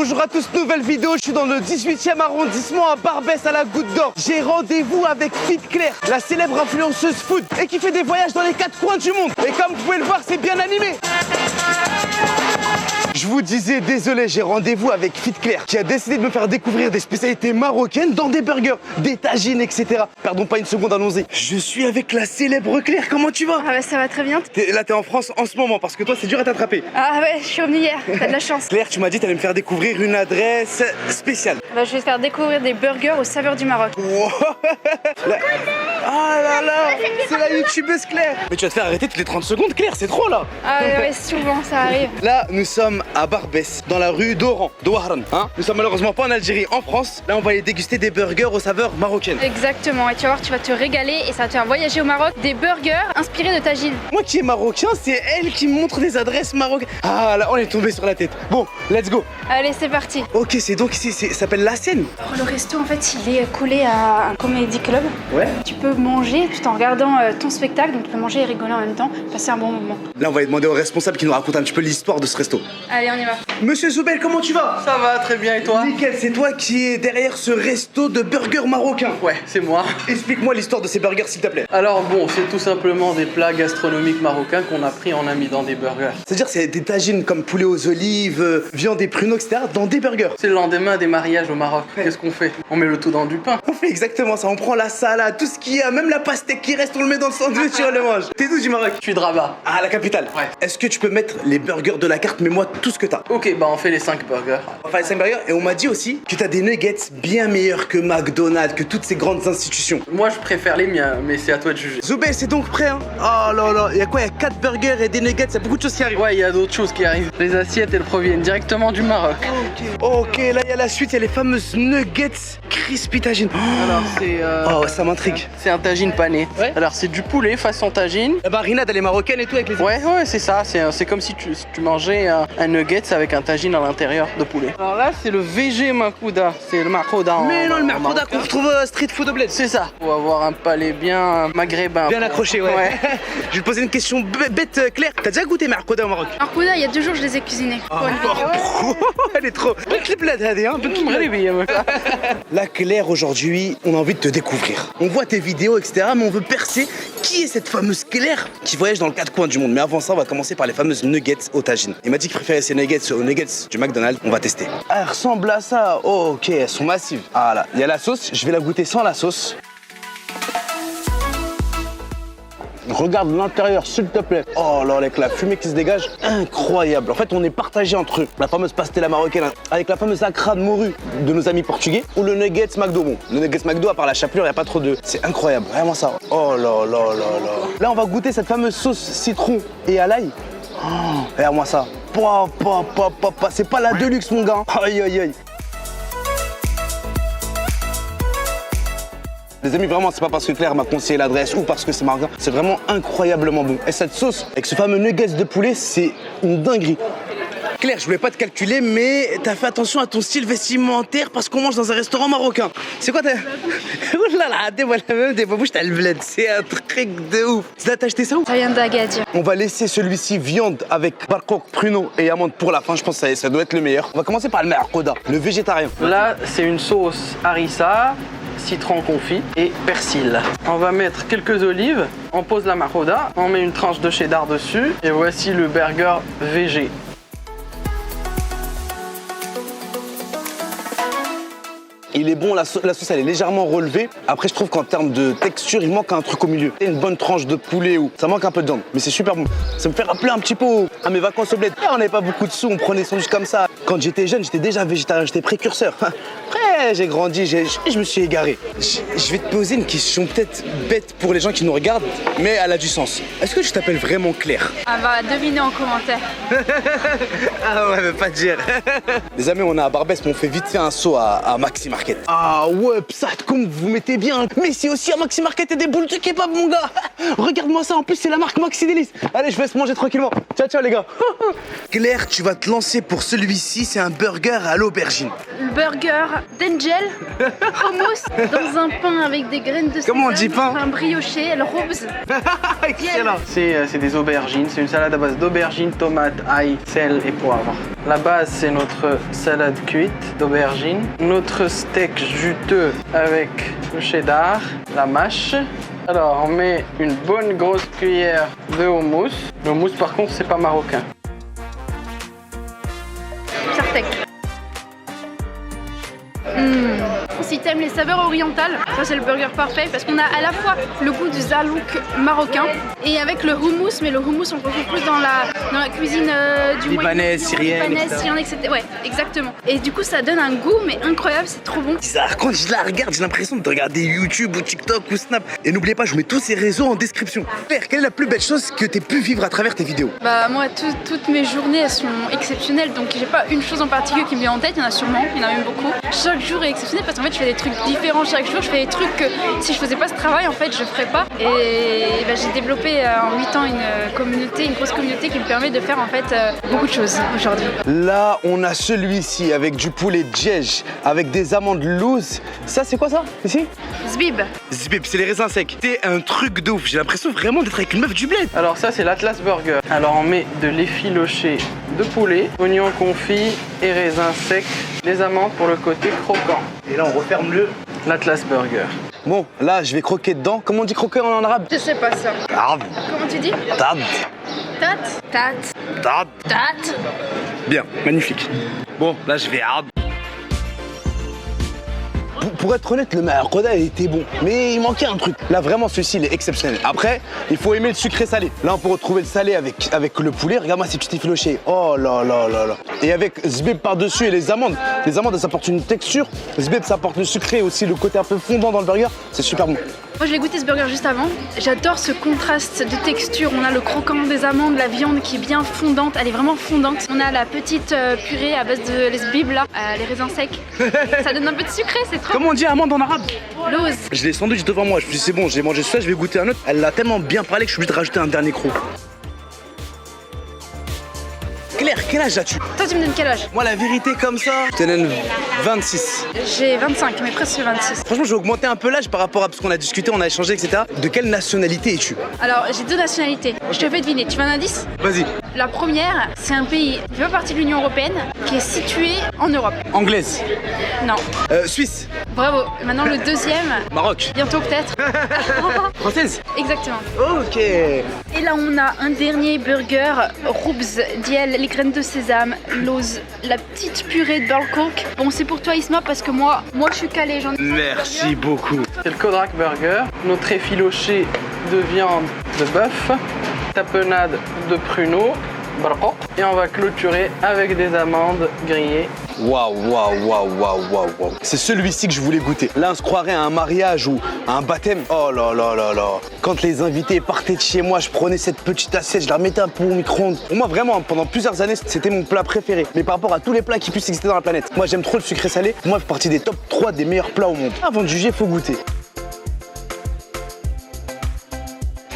Bonjour à tous, nouvelle vidéo, je suis dans le 18e arrondissement à Barbès à la Goutte d'Or. J'ai rendez-vous avec Fit Claire, la célèbre influenceuse food et qui fait des voyages dans les 4 coins du monde. Et comme vous pouvez le voir, c'est bien animé. Je vous disais, désolé, j'ai rendez-vous avec Fit Claire qui a décidé de me faire découvrir des spécialités marocaines dans des burgers, des tagines, etc. Pardon, pas une seconde, allons-y. Je suis avec la célèbre Claire, comment tu vas? Ah bah ça va très bien. Là, t'es en France en ce moment parce que toi, c'est dur à t'attraper. Ah ouais, je suis revenue hier, t'as de la chance. Claire, tu m'as dit que t'allais me faire découvrir une adresse spéciale. Bah, je vais te faire découvrir des burgers aux saveurs du Maroc. Wow. Ah là là, c'est la youtubeuse Claire. Mais tu vas te faire arrêter toutes les 30 secondes, Claire, c'est trop là. Ah ouais, souvent ça arrive. Là, nous sommes à Barbès, dans la rue d'Oran, d'Ouahran. Hein, nous sommes malheureusement pas en Algérie, en France. Là, on va aller déguster des burgers aux saveurs marocaines. Exactement, et tu vas voir, tu vas te régaler et ça va te faire voyager au Maroc. Des burgers inspirés de tagine. Moi qui est marocain, c'est elle qui me montre des adresses marocaines. Ah là, on est tombé sur la tête. Bon, let's go. Allez, c'est parti. Ok, c'est donc ici, ça s'appelle La Seine. Le resto, en fait, il est collé à un comedy club. Ouais. Tu peux manger tout en regardant ton spectacle, donc tu peux manger et rigoler en même temps, passer un bon moment. Là, on va aller demander au responsable qui nous raconte un petit peu l'histoire de ce resto. Allez, on y va. Monsieur Zoubel, comment tu vas? Ça va très bien et toi? Nickel, c'est toi qui es derrière ce resto de burgers marocains. Ouais, c'est moi. Explique-moi l'histoire de ces burgers, s'il te plaît. Alors bon, c'est tout simplement des plats gastronomiques marocains qu'on a pris en a mis dans des burgers. C'est-à-dire c'est des tagines comme poulet aux olives, viande et pruneaux, etc. dans des burgers. C'est le lendemain des mariages au Maroc. Qu'est-ce qu'on fait? On met le tout dans du pain. On fait exactement ça, on prend la salade, tout ce qu'il y a, même la pastèque qui reste, on le met dans le sandwich et on le mange. T'es d'où du Maroc? Je suis de Rabat. Ah, la capitale. Ouais. Est-ce que tu peux mettre les burgers de la carte, mais moi tout ce que t'as? Ok, bah on fait les 5 burgers. On va faire les 5 burgers et on m'a dit aussi que t'as des nuggets bien meilleurs que McDonald's, que toutes ces grandes institutions. Moi je préfère les miens, mais c'est à toi de juger. Zoubel, c'est donc prêt, hein? Oh là là, il y a quoi? Il y a 4 burgers et des nuggets, il y a beaucoup de choses qui arrivent. Ouais, il y a d'autres choses qui arrivent. Les assiettes, elles proviennent directement du Maroc. Ok, là il y a la suite, il y a les fameuses nuggets crispy tagine. Alors c'est... Oh, ça m'intrigue. C'est un tagine pané. Ouais. Alors c'est du poulet façon tagine. La marinade, elle est marocaine et tout avec les... Ouais, c'est ça. C'est comme si tu mangeais un nuggets avec un tagine à l'intérieur de poulet. Alors là, c'est le VG Makouda. C'est le Makouda. Mais non, le en mercouda marocain. qu'on retrouve street food au bled. C'est ça. Faut avoir un palais bien maghrébin. Bien accroché, ouais. Je vais te poser une question bête, Claire. T'as déjà goûté mercouda au Maroc? Alors, Kouda, il y a 2 jours, je les ai cuisinés. Pour une vidéo. Elle est trop... Là, Claire, aujourd'hui, on a envie de te découvrir. On voit tes vidéos, etc., mais on veut percer qui est cette fameuse Claire qui voyage dans le 4 coins du monde. Mais avant ça, on va commencer par les fameuses nuggets aux tagines. Il m'a dit qu'il préférait ces nuggets aux nuggets du McDonald's. On va tester. Ah, elle ressemble à ça. Oh, ok, elles sont massives. Ah là, il y a la sauce. Je vais la goûter sans la sauce. Regarde l'intérieur, s'il te plaît. Oh là, avec la fumée qui se dégage, incroyable. En fait, on est partagé entre la fameuse pastella marocaine avec la fameuse accra de morue de nos amis portugais ou le nuggets McDo. Bon, le nuggets McDo, à part la chapelure, il n'y a pas trop de... C'est incroyable, vraiment ça. Oh là là là là. Là, on va goûter cette fameuse sauce citron et à l'ail. Oh, regarde-moi ça. C'est pas la Deluxe, mon gars. Aïe, aïe, aïe. Les amis, vraiment, c'est pas parce que Claire m'a conseillé l'adresse ou parce que c'est marocain, c'est vraiment incroyablement bon. Et cette sauce, avec ce fameux nuggets de poulet, c'est une dinguerie. Claire, je voulais pas te calculer, mais t'as fait attention à ton style vestimentaire parce qu'on mange dans un restaurant marocain. C'est quoi t'as... Oulala, dévoile même des babouches, t'as le bled. C'est un truc de ouf. T'as acheté ça où? Ça vient d'Agadir. On va laisser celui-ci viande avec barcoq, pruneau et amande pour la fin. Je pense que ça doit être le meilleur. On va commencer par le mercoda, le végétarien. Là, c'est une sauce harissa, citron confit et persil. On va mettre quelques olives, on pose la marouda, on met une tranche de cheddar dessus et voici le burger VG. Il est bon, la sauce elle est légèrement relevée. Après je trouve qu'en termes de texture, il manque un truc au milieu. Une bonne tranche de poulet ou ça manque un peu de viande, mais c'est super bon. Ça me fait rappeler un petit peu à mes vacances au bled. On n'avait pas beaucoup de sous, on prenait sandwich comme ça. Quand j'étais jeune, j'étais déjà végétarien, j'étais précurseur. Après j'ai grandi, je me suis égaré. Je vais te poser une question peut-être bête pour les gens qui nous regardent, mais elle a du sens. Est-ce que tu t'appelles vraiment Claire? Ah bah, devinez en commentaire. Ah ouais, mais pas dire. Les amis, on est à Barbès, mais on fait vite fait un saut à Maxi Market. Ah ouais, ça comme vous mettez bien. Mais c'est aussi à Maxi Market et des boules de kebab, mon gars. Regarde-moi ça, en plus c'est la marque Maxi Délice. Allez, je vais se manger tranquillement. Ciao, ciao les gars. Claire, tu vas te lancer pour celui-ci, c'est un burger à l'aubergine. Le burger des brinjel, hummus, dans un pain avec des graines de sésame. Comment on dit pain? Un brioché, le roubz. Excellent. C'est des aubergines, c'est une salade à base d'aubergines, tomates, ail, sel et poivre. La base, c'est notre salade cuite d'aubergines, notre steak juteux avec le cheddar, la mâche. Alors, on met une bonne grosse cuillère de houmous. Le houmous, par contre, c'est pas marocain. Sartek. Si t'aimes les saveurs orientales, ça c'est le burger parfait parce qu'on a à la fois le goût du zalouk marocain et avec le houmous, mais le houmous on le retrouve plus dans la cuisine du Libanaise, syrienne, etc. Ouais, exactement. Et du coup ça donne un goût mais incroyable, c'est trop bon. Quand je la regarde, j'ai l'impression de regarder YouTube ou TikTok ou Snap. Et n'oubliez pas, je mets tous ces réseaux en description. Claire, quelle est la plus belle chose que t'aies pu vivre à travers tes vidéos? Bah moi toutes mes journées elles sont exceptionnelles donc j'ai pas une chose en particulier qui me vient en tête, il y en a sûrement, il y en a même beaucoup. Chaque jour est exceptionnel parce qu'en fait je fais des trucs différents chaque jour, je fais des trucs que si je faisais pas ce travail en fait je ferais pas. Et bah, j'ai développé en 8 ans une grosse communauté qui me permet de faire en fait beaucoup de choses aujourd'hui. Là, on a celui-ci avec du poulet djej, avec des amandes looses. Ça, c'est quoi ça, ici? Zbib. Zbib, c'est les raisins secs. C'est un truc de ouf. J'ai l'impression vraiment d'être avec une meuf du bled. Alors ça, c'est l'Atlas Burger. Alors on met de l'effiloché de poulet, oignons confits et raisins secs, des amandes pour le côté croquant. Et là, on referme le... L'Atlas Burger. Bon, là, je vais croquer dedans. Comment on dit croquer en arabe? Je sais pas ça. Arabe. Comment tu dis? Tad. Tat. Tat. Tad. Tat. Bien, magnifique. Bon, là, je vais arabe. Pour être honnête, le maroda était bon, mais il manquait un truc. Là, vraiment, celui-ci, il est exceptionnel. Après, il faut aimer le sucré salé. Là, on peut retrouver le salé avec le poulet. Regarde-moi ces petits effilochés. Oh là là là là. Et avec zbib par-dessus et les amandes, ça apporte une texture. Zbib, ça apporte le sucré aussi, le côté un peu fondant dans le burger. C'est super bon. Moi, je l'ai goûté ce burger juste avant. J'adore ce contraste de texture. On a le croquant des amandes, la viande qui est bien fondante. Elle est vraiment fondante. On a la petite purée à base de l'esbib là, les raisins secs. Ça donne un peu de sucré, c'est trop. Comment on dit amande en arabe? Lose. Je l'ai sandwich devant moi. Je me suis dit, c'est bon, j'ai mangé ça, je vais goûter un autre. Elle l'a tellement bien parlé que je suis obligé de rajouter un dernier croc. Claire, quel âge as-tu? Toi, tu me donnes quel âge? Moi, la vérité, comme ça, je te donne 26. J'ai 25, mais presque 26. Franchement, j'ai augmenté un peu l'âge par rapport à ce qu'on a discuté, on a échangé, etc. De quelle nationalité es-tu? Alors, j'ai 2 nationalités. Je te fais deviner. Tu veux un indice? Vas-y. La première, c'est un pays qui fait partie de l'Union Européenne, qui est situé en Europe. Anglaise. Non. Suisse. Bravo. Maintenant, le deuxième, Maroc. bientôt peut-être. Française. Exactement. Ok. Et là, on a un dernier burger, roubz, diel, les graines de sésame, l'ose, la petite purée de barcoque. Bon, c'est pour toi, Isma, parce que moi, je suis calée. J'en ai Merci beaucoup. C'est le Kodrak Burger, notre effiloché de viande de bœuf, tapenade de pruneaux, barcoque, et on va clôturer avec des amandes grillées. Waouh, waouh, waouh, waouh, waouh, waouh. C'est celui-ci que je voulais goûter. Là, on se croirait à un mariage ou à un baptême. Oh là là là là. Quand les invités partaient de chez moi, je prenais cette petite assiette, je la mettais un peu au micro-ondes. Pour moi, vraiment, pendant plusieurs années, c'était mon plat préféré. Mais par rapport à tous les plats qui puissent exister dans la planète, moi, j'aime trop le sucré salé. Pour moi, il fait partie des top 3 des meilleurs plats au monde. Avant de juger, faut goûter.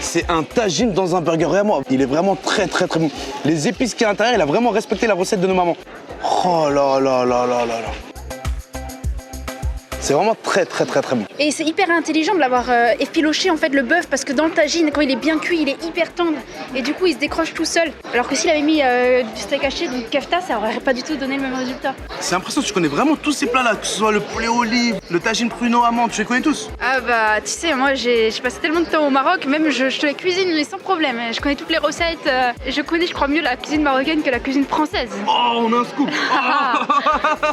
C'est un tagine dans un burger. Regarde-moi, il est vraiment très très très bon. Les épices qu'il y a à l'intérieur, il a vraiment respecté la recette de nos mamans. Oh là là là là là là. C'est vraiment très très très très bon. Et c'est hyper intelligent de l'avoir effiloché en fait le bœuf parce que dans le tagine, quand il est bien cuit, il est hyper tendre et du coup il se décroche tout seul. Alors que s'il avait mis du steak haché, du kefta, ça aurait pas du tout donné le même résultat. C'est l'impression que tu connais vraiment tous ces plats là, que ce soit le poulet olive, le tagine pruneau amande, tu les connais tous? Ah bah tu sais, moi j'ai passé tellement de temps au Maroc, même je te la cuisine mais sans problème. Je connais toutes les recettes, je connais je crois mieux la cuisine marocaine que la cuisine française. Oh, on a un scoop.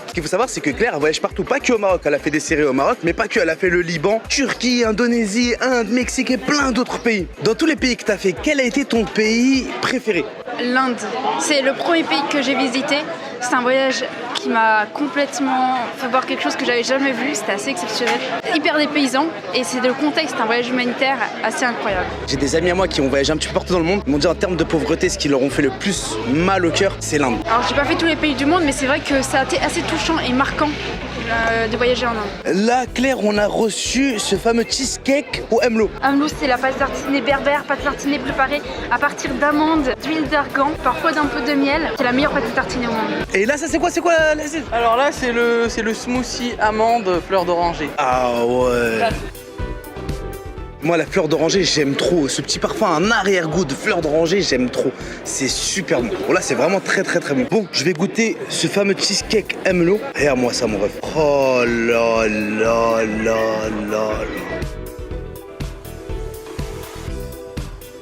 Ce qu'il faut savoir, c'est que Claire elle voyage partout, pas que au Maroc. Elle a fait des séries au Maroc, mais pas que. Elle a fait le Liban, Turquie, Indonésie, Inde, Mexique et plein d'autres pays. Dans tous les pays que tu as fait, quel a été ton pays préféré? L'Inde, c'est le premier pays que j'ai visité. C'est un voyage qui m'a complètement fait voir quelque chose que j'avais jamais vu. C'était assez exceptionnel, hyper dépaysant et c'est le contexte, un voyage humanitaire assez incroyable. J'ai des amis à moi qui ont voyagé un petit peu partout dans le monde. Ils m'ont dit en termes de pauvreté, ce qui leur ont fait le plus mal au cœur, c'est l'Inde. Alors j'ai pas fait tous les pays du monde, mais c'est vrai que ça a été assez touchant et marquant de voyager en Inde. Là, Claire, on a reçu ce fameux cheesecake au Emlo. Amlou, c'est la pâte tartinée berbère, pâte tartinée préparée à partir d'amandes, d'huile d'argan, parfois d'un peu de miel. C'est la meilleure pâte tartinée au monde. Et là, ça c'est quoi? Alors là, c'est le smoothie amande fleur d'oranger. Ah ouais. Moi, la fleur d'oranger, j'aime trop. Ce petit parfum, un arrière-goût de fleur d'oranger, j'aime trop. C'est super bon. Bon, là, c'est vraiment très bon. Bon, je vais goûter ce fameux cheesecake Emlo. Regarde-moi ça, mon ref. Oh là là là là.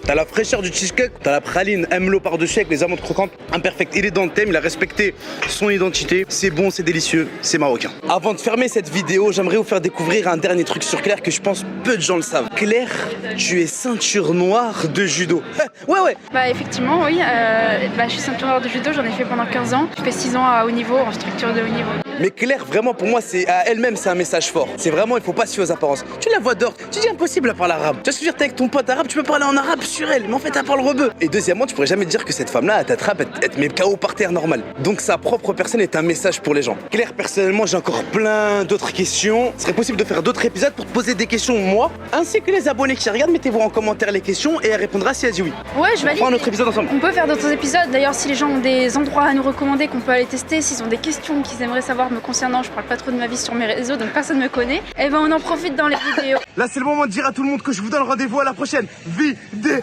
T'as la fraîcheur du cheesecake, t'as la praline Emlo par-dessus avec les amandes croquantes. Imperfect, il est dans le thème, il a respecté son identité. C'est bon, c'est délicieux, c'est marocain. Avant de fermer cette vidéo, j'aimerais vous faire découvrir un dernier truc sur Claire que je pense peu de gens le savent. Claire, tu es ceinture noire de judo. Ouais. Bah effectivement, oui. Je suis ceinture noire de judo, j'en ai fait pendant 15 ans. Je fais 6 ans à haut niveau, en structure de haut niveau. Mais Claire, vraiment, pour moi, c'est à elle-même, c'est un message fort. C'est vraiment, il faut pas se fier aux apparences. Tu la vois dehors, tu dis impossible, elle parle arabe. Tu vas se dire, t'es avec ton pote arabe, tu peux parler en arabe sur elle, mais en fait, elle parle rebeu. Et deuxièmement, tu pourrais jamais te dire que cette femme-là, elle t'attrape, elle te met KO par terre normal. Donc sa propre personne est un message pour les gens. Claire, personnellement, j'ai encore plein d'autres questions. Ce serait possible de faire d'autres épisodes pour te poser des questions, moi, ainsi que les abonnés qui regardent. Mettez-vous en commentaire les questions et elle répondra si elle dit oui. Ouais, je valide. On fera un autre épisode ensemble. On peut faire d'autres épisodes. D'ailleurs, si les gens ont des endroits à nous recommander qu'on peut aller tester, s'ils ont des questions qu'ils aimeraient savoir me concernant, je parle pas trop de ma vie sur mes réseaux, donc personne me connaît, et ben on en profite dans les vidéos. Là, c'est le moment de dire à tout le monde que je vous donne rendez-vous à la prochaine vidéo.